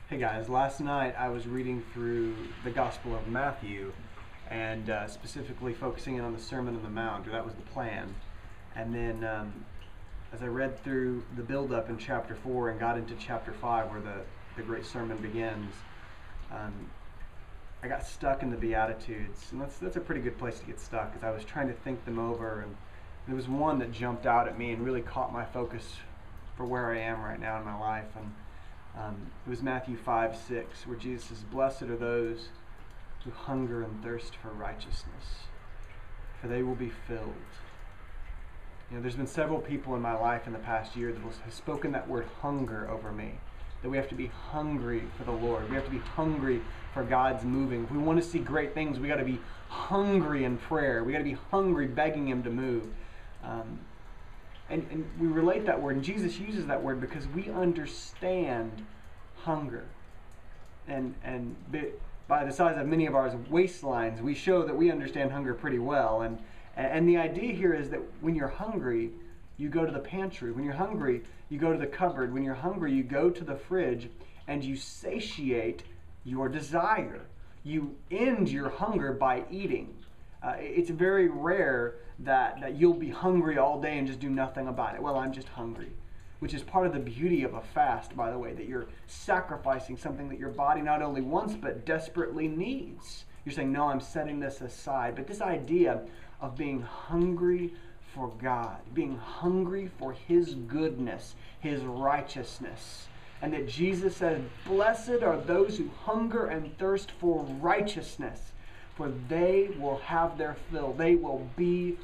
Hey guys, last night I was reading through the Gospel of Matthew and specifically focusing in on the Sermon on the Mount, or that was the plan. And then as I read through the build-up in chapter 4 and got into chapter 5 where the great sermon begins, I got stuck in the Beatitudes. And that's a pretty good place to get stuck, because I was trying to think them over, and there was one that jumped out at me and really caught my focus for where I am right now in my life. And it was Matthew 5:6, where Jesus says, "Blessed are those who hunger and thirst for righteousness, for they will be filled." You know, there's been several people in my life in the past year that have spoken that word hunger over me, that we have to be hungry for the Lord. We have to be hungry for God's moving. If we want to see great things, we got to be hungry in prayer. We got to be hungry begging Him to move. And we relate that word, and Jesus uses that word because we understand hunger. And by the size of many of our waistlines, we show that we understand hunger pretty well. And the idea here is that when you're hungry, you go to the pantry. When you're hungry, you go to the cupboard. When you're hungry, you go to the fridge and you satiate your desire. You end your hunger by eating. It's very rare that you'll be hungry all day and just do nothing about it. Well, I'm just hungry, which is part of the beauty of a fast, by the way, that you're sacrificing something that your body not only wants but desperately needs. You're saying, no, I'm setting this aside. But this idea of being hungry for God, being hungry for His goodness, His righteousness, and that Jesus says, "Blessed are those who hunger and thirst for righteousness, for they will have their fill." They will be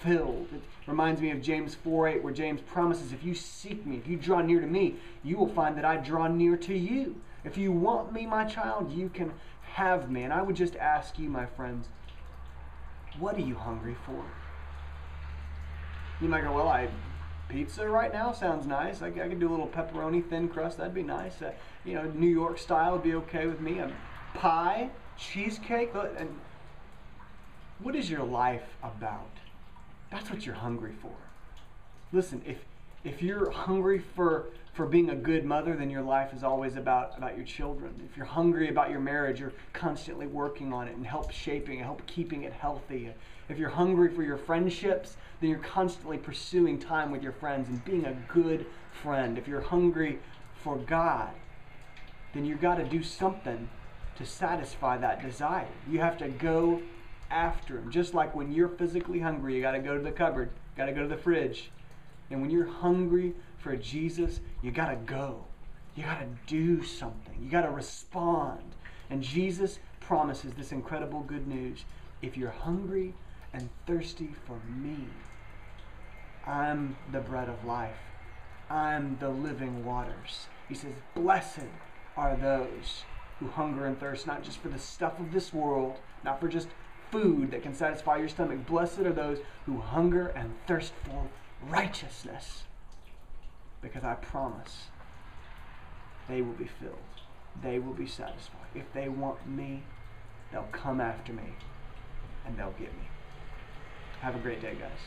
filled. It reminds me of James 4:8, where James promises, if you seek me, if you draw near to me, you will find that I draw near to you. If you want me, my child, you can have me. And I would just ask you, my friends, what are you hungry for? You might go, well, pizza right now sounds nice. I could do a little pepperoni, thin crust. That'd be nice. New York style would be okay with me. Pie, cheesecake. And what is your life about? That's what you're hungry for. Listen, if you're hungry for being a good mother, then your life is always about your children. If you're hungry about your marriage, you're constantly working on it and help shaping it, help keeping it healthy. If you're hungry for your friendships, then you're constantly pursuing time with your friends and being a good friend. If you're hungry for God, then you've got to do something to satisfy that desire. You have to go after Him. Just like when you're physically hungry, you got to go to the cupboard, got to go to the fridge. And when you're hungry for Jesus, you got to go. You got to do something. You got to respond. And Jesus promises this incredible good news. If you're hungry and thirsty for me, I'm the bread of life. I'm the living waters. He says, blessed are those who hunger and thirst, not just for the stuff of this world, not for just food that can satisfy your stomach. Blessed are those who hunger and thirst for righteousness, because I promise they will be filled. They will be satisfied. If they want me, they'll come after me and they'll get me. Have a great day, guys.